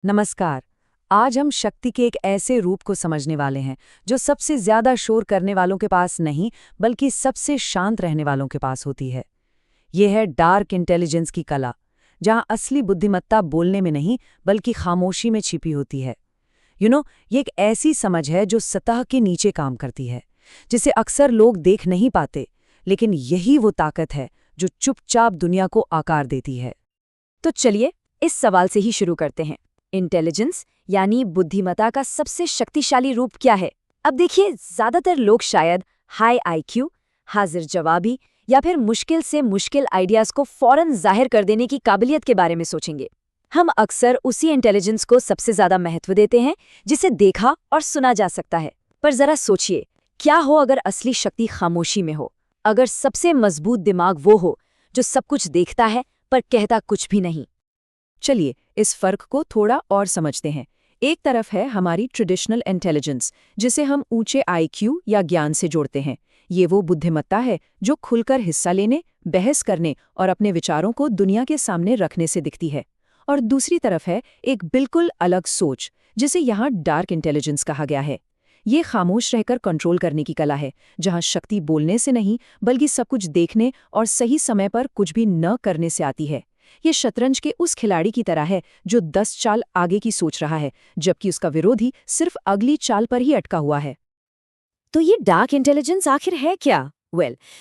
नमस्कार। आज हम शक्ति के एक ऐसे रूप को समझने वाले हैं जो सबसे ज्यादा शोर करने वालों के पास नहीं बल्कि सबसे शांत रहने वालों के पास होती है। यह है डार्क इंटेलिजेंस की कला, जहां असली बुद्धिमत्ता बोलने में नहीं बल्कि खामोशी में छिपी होती है। ये एक ऐसी समझ है जो सतह के नीचे काम करती है, जिसे अक्सर लोग देख नहीं पाते, लेकिन यही वो ताकत है जो चुपचाप दुनिया को आकार देती है। तो चलिए इस सवाल से ही शुरू करते हैं। इंटेलिजेंस यानी बुद्धिमत्ता का सबसे शक्तिशाली रूप क्या है? अब देखिए, ज्यादातर लोग शायद हाई आईक्यू, हाजिर जवाबी या फिर मुश्किल से मुश्किल आइडियाज को फौरन जाहिर कर देने की काबिलियत के बारे में सोचेंगे। हम अक्सर उसी इंटेलिजेंस को सबसे ज्यादा महत्व देते हैं जिसे देखा और सुना जा सकता है। पर जरा सोचिए, क्या हो अगर असली शक्ति खामोशी में हो? अगर सबसे मजबूत दिमाग वो हो जो सब कुछ देखता है पर कहता कुछ भी नहीं। चलिए इस फर्क को थोड़ा और समझते हैं। एक तरफ है हमारी ट्रेडिशनल इंटेलिजेंस, जिसे हम ऊंचे आईक्यू या ज्ञान से जोड़ते हैं। ये वो बुद्धिमत्ता है जो खुलकर हिस्सा लेने, बहस करने और अपने विचारों को दुनिया के सामने रखने से दिखती है। और दूसरी तरफ है एक बिल्कुल अलग सोच, जिसे यहाँ डार्क इंटेलिजेंस कहा गया है। ये खामोश रहकर कंट्रोल करने की कला है, जहाँ शक्ति बोलने से नहीं बल्कि सब कुछ देखने और सही समय पर कुछ भी न करने से आती है। ये शतरंज के उस खिलाड़ी की तरह है जो 10 चाल आगे की सोच रहा है, जबकि उसका विरोधी सिर्फ अगली चाल पर ही अटका हुआ है। तो ये डार्क इंटेलिजेंस आखिर है क्या?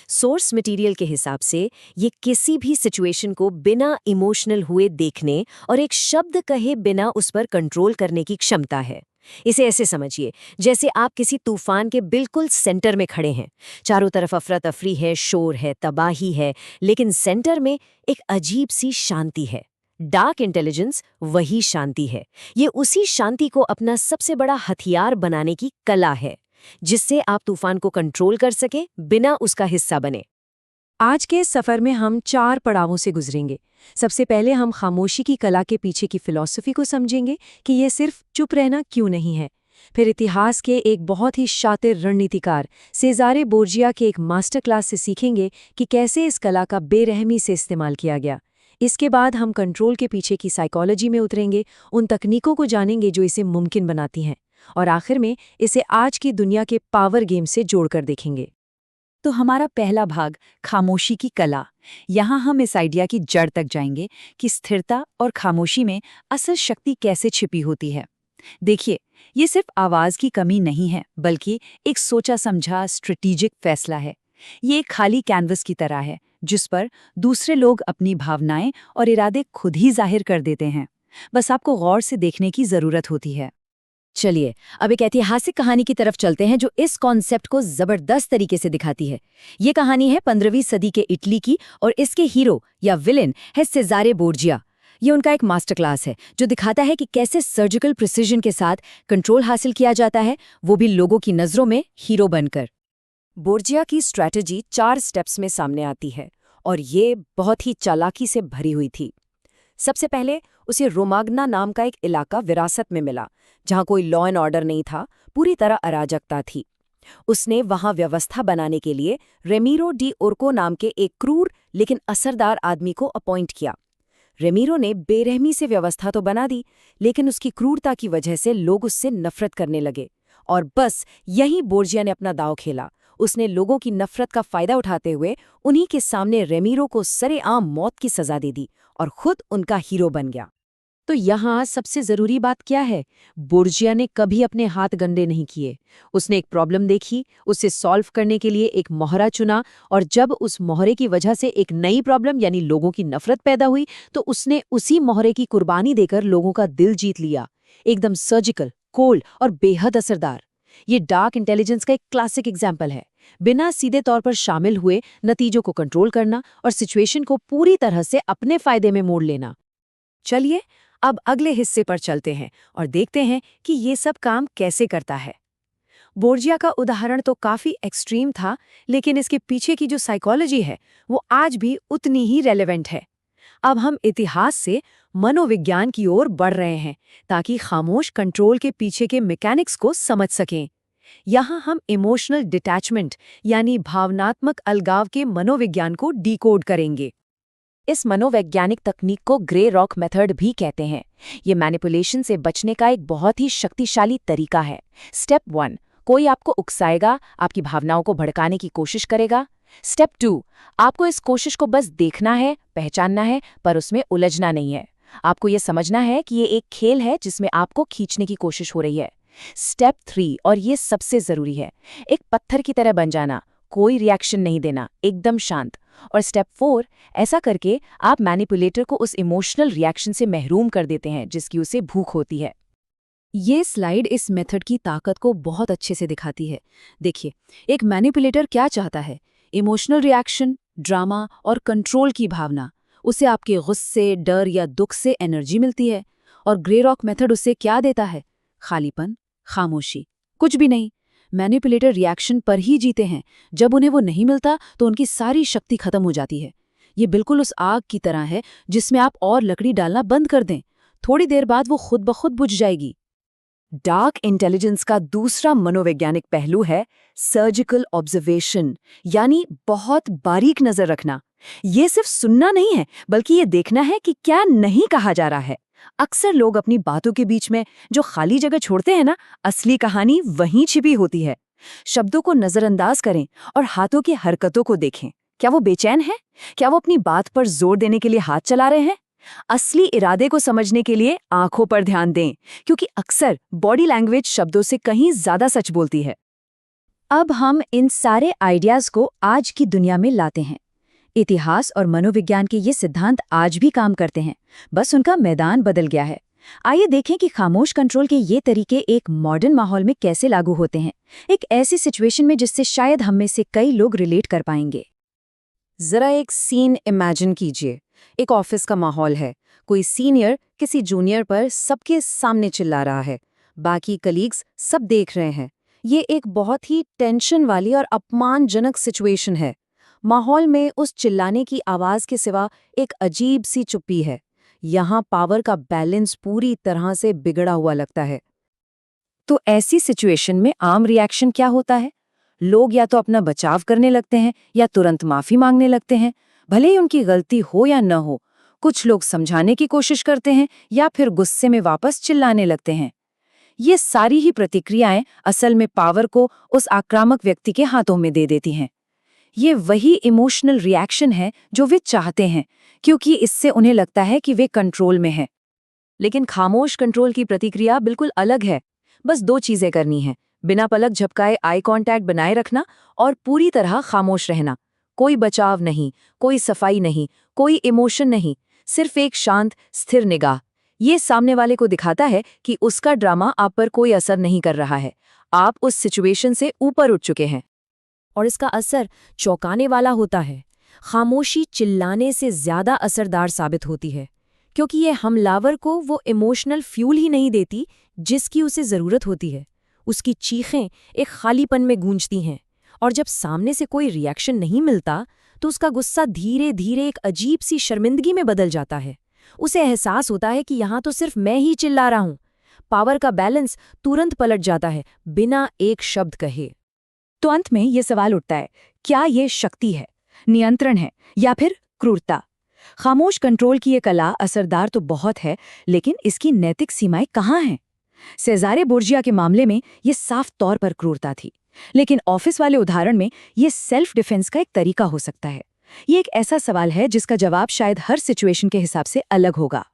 सोर्स मटेरियल के हिसाब से ये किसी भी सिचुएशन को बिना इमोशनल हुए देखने और एक शब्द कहे बिना उस पर कंट्रोल करने की क्षमता है। इसे ऐसे समझिए, जैसे आप किसी तूफान के बिल्कुल सेंटर में खड़े हैं। चारों तरफ अफरा तफरी है, शोर है, तबाही है, लेकिन सेंटर में एक अजीब सी शांति है। डार्क इंटेलिजेंस वही शांति है। ये उसी शांति को अपना सबसे बड़ा हथियार बनाने की कला है, जिससे आप तूफान को कंट्रोल कर सके बिना उसका हिस्सा बने। आज के इस सफर में हम 4 पड़ावों से गुजरेंगे। सबसे पहले हम खामोशी की कला के पीछे की फिलॉसफी को समझेंगे कि ये सिर्फ चुप रहना क्यों नहीं है। फिर इतिहास के एक बहुत ही शातिर रणनीतिकार सेजारे बोर्जिया के एक मास्टर क्लास से सीखेंगे कि कैसे इस कला का बेरहमी से इस्तेमाल किया गया। इसके बाद हम कंट्रोल के पीछे की साइकोलॉजी में उतरेंगे, उन तकनीकों को जानेंगे जो इसे मुमकिन बनाती हैं, और आखिर में इसे आज की दुनिया के पावर गेम से जोड़कर देखेंगे। तो हमारा पहला भाग, खामोशी की कला। यहाँ हम इस आइडिया की जड़ तक जाएंगे कि स्थिरता और खामोशी में असल शक्ति कैसे छिपी होती है। देखिए, ये सिर्फ आवाज की कमी नहीं है, बल्कि एक सोचा समझा स्ट्रेटेजिक फैसला है। ये एक खाली कैनवस की तरह है, जिस पर दूसरे लोग अपनी भावनाएं और इरादे खुद ही जाहिर कर देते हैं। बस आपको गौर से देखने की जरूरत होती है। चलिए अब एक ऐतिहासिक कहानी की तरफ चलते हैं जो इस कॉन्सेप्ट को जबरदस्त तरीके से दिखाती है। ये कहानी है 15वीं सदी के इटली की और इसके हीरो या विलेन है सेजारे बोर्जिया। ये उनका एक मास्टर क्लास है जो दिखाता है कि कैसे सर्जिकल प्रिसिजन के साथ कंट्रोल हासिल किया जाता है, वो भी लोगों की नजरों में हीरो बनकर। बोर्जिया की स्ट्रैटेजी 4 स्टेप्स में सामने आती है और ये बहुत ही चालाकी से भरी हुई थी। सबसे पहले उसे रोमाग्ना नाम का एक इलाका विरासत में मिला, जहां कोई लॉ एंड ऑर्डर नहीं था, पूरी तरह अराजकता थी। उसने वहां व्यवस्था बनाने के लिए रेमीरो डी उर्को नाम के एक क्रूर लेकिन असरदार आदमी को अपॉइंट किया। रेमीरो ने बेरहमी से व्यवस्था तो बना दी, लेकिन उसकी क्रूरता की वजह से लोग उससे नफरत करने लगे। और बस यहीं बोर्जिया ने अपना दांव खेला। उसने लोगों की नफरत का फायदा उठाते हुए उन्हीं के सामने रेमीरो को सरेआम मौत की सजा दे दी और खुद उनका हीरो बन गया। तो यहाँ सबसे जरूरी बात क्या है? बोर्जिया ने कभी अपने हाथ गंदे नहीं किए। उसने एक प्रॉब्लम देखी, उसे सॉल्व करने के लिए एक मोहरा चुना, और जब उस मोहरे की वजह से एक नई प्रॉब्लम यानी लोगों की नफरत पैदा हुई, तो उसने उसी मोहरे की कुर्बानी देकर लोगों का दिल जीत लिया। एकदम सर्जिकल, कोल्ड और बेहद असरदार। ये डार्क इंटेलिजेंस का एक क्लासिक एग्जाम्पल है। बिना सीधे तौर पर शामिल हुए नतीजों को कंट्रोल करना और सिचुएशन को पूरी तरह से अपने फायदे में मोड़ लेना। चलिए अब अगले हिस्से पर चलते हैं और देखते हैं कि ये सब काम कैसे करता है। बोर्जिया का उदाहरण तो काफी एक्सट्रीम था, लेकिन इसके पीछे की जो साइकोलॉजी है वो आज भी उतनी ही रेलेवेंट है। अब हम इतिहास से मनोविज्ञान की ओर बढ़ रहे हैं ताकि खामोश कंट्रोल के पीछे के मैकेनिक्स को समझ सकें। यहाँ हम इमोशनल डिटैचमेंट यानी भावनात्मक अलगाव के मनोविज्ञान को डिकोड करेंगे। इस मनोवैज्ञानिक तकनीक को ग्रे रॉक मेथड भी कहते हैं। ये मैनिपुलेशन से बचने का एक बहुत ही शक्तिशाली तरीका है। स्टेप 1, कोई आपको उकसाएगा, आपकी भावनाओं को भड़काने की कोशिश करेगा। स्टेप 2, आपको इस कोशिश को बस देखना है, पहचानना है, पर उसमें उलझना नहीं है। आपको ये समझना है कि ये एक खेल है जिसमें आपको खींचने की कोशिश हो रही है। स्टेप 3, और ये सबसे जरूरी है, एक पत्थर की तरह बन जाना, कोई रिएक्शन नहीं देना, एकदम शांत। और स्टेप 4, ऐसा करके आप मैनिपुलेटर को उस इमोशनल रिएक्शन से महरूम कर देते हैं जिसकी उसे भूख होती है। ये स्लाइड इस मेथड की ताकत को बहुत अच्छे से दिखाती है। देखिए, एक मैनिपुलेटर क्या चाहता है? इमोशनल रिएक्शन, ड्रामा और कंट्रोल की भावना। उसे आपके गुस्से, डर या दुख से एनर्जी मिलती है। और ग्रे रॉक मेथड उसे क्या देता है? खालीपन, खामोशी, कुछ भी नहीं। मैनिपुलेटर रिएक्शन पर ही जीते हैं। जब उन्हें वो नहीं मिलता तो उनकी सारी शक्ति खत्म हो जाती है। ये बिल्कुल उस आग की तरह है जिसमें आप और लकड़ी डालना बंद कर दें, थोड़ी देर बाद वो खुद ब खुद बुझ जाएगी। डार्क इंटेलिजेंस का दूसरा मनोवैज्ञानिक पहलू है सर्जिकल ऑब्जर्वेशन, यानी बहुत बारीक नजर रखना। ये सिर्फ सुनना नहीं है, बल्कि ये देखना है कि क्या नहीं कहा जा रहा है। अक्सर लोग अपनी बातों के बीच में जो खाली जगह छोड़ते हैं ना, असली कहानी वहीं छिपी होती है। शब्दों को नजरअंदाज करें और हाथों की हरकतों को देखें। क्या वो बेचैन है? क्या वो अपनी बात पर जोर देने के लिए हाथ चला रहे हैं? असली इरादे को समझने के लिए आंखों पर ध्यान दें, क्योंकि अक्सर बॉडी लैंग्वेज शब्दों से कहीं ज्यादा सच बोलती है। अब हम इन सारे आइडियाज को आज की दुनिया में लाते हैं। इतिहास और मनोविज्ञान के ये सिद्धांत आज भी काम करते हैं, बस उनका मैदान बदल गया है। आइए देखें कि खामोश कंट्रोल के ये तरीके एक मॉडर्न माहौल में कैसे लागू होते हैं, एक ऐसी सिचुएशन में जिससे शायद हम में से कई लोग रिलेट कर पाएंगे। जरा एक सीन इमेजिन कीजिए। एक ऑफिस का माहौल है। कोई सीनियर किसी जूनियर पर सबके सामने चिल्ला रहा है। बाकी कलीग्स सब देख रहे हैं। ये एक बहुत ही टेंशन वाली और अपमानजनक सिचुएशन है। माहौल में उस चिल्लाने की आवाज के सिवा एक अजीब सी चुप्पी है। यहाँ पावर का बैलेंस पूरी तरह से बिगड़ा हुआ लगता है। तो ऐसी सिचुएशन में आम रिएक्शन क्या होता है? लोग या तो अपना बचाव करने लगते हैं या तुरंत माफी मांगने लगते हैं, भले ही उनकी गलती हो या न हो। कुछ लोग समझाने की कोशिश करते हैं या फिर गुस्से में वापस चिल्लाने लगते हैं। ये सारी ही प्रतिक्रियाएं असल में पावर को उस आक्रामक व्यक्ति के हाथों में दे देती हैं। ये वही इमोशनल रिएक्शन है जो वे चाहते हैं, क्योंकि इससे उन्हें लगता है कि वे कंट्रोल में हैं। लेकिन खामोश कंट्रोल की प्रतिक्रिया बिल्कुल अलग है। बस 2 चीजें करनी है, बिना पलक झपकाए आई कांटेक्ट बनाए रखना और पूरी तरह खामोश रहना। कोई बचाव नहीं, कोई सफाई नहीं, कोई इमोशन नहीं, सिर्फ एक शांत स्थिर निगाह। ये सामने वाले को दिखाता है कि उसका ड्रामा आप पर कोई असर नहीं कर रहा है। आप उस सिचुएशन से ऊपर उठ चुके हैं। और इसका असर चौंकाने वाला होता है। खामोशी चिल्लाने से ज्यादा असरदार साबित होती है, क्योंकि ये हमलावर को वो इमोशनल फ्यूल ही नहीं देती जिसकी उसे जरूरत होती है। उसकी चीखें एक खालीपन में गूंजती हैं, और जब सामने से कोई रिएक्शन नहीं मिलता तो उसका गुस्सा धीरे धीरे एक अजीब सी शर्मिंदगी में बदल जाता है। उसे एहसास होता है कि यहाँ तो सिर्फ मैं ही चिल्ला रहा हूँ। पावर का बैलेंस तुरंत पलट जाता है, बिना एक शब्द कहे। तो अंत में ये सवाल उठता है, क्या ये शक्ति है, नियंत्रण है, या फिर क्रूरता? खामोश कंट्रोल की ये कला असरदार तो बहुत है, लेकिन इसकी नैतिक सीमाएं कहाँ हैं? सेजारे बोर्जिया के मामले में ये साफ तौर पर क्रूरता थी, लेकिन ऑफिस वाले उदाहरण में ये सेल्फ डिफेंस का एक तरीका हो सकता है। ये एक ऐसा सवाल है जिसका जवाब शायद हर सिचुएशन के हिसाब से अलग होगा।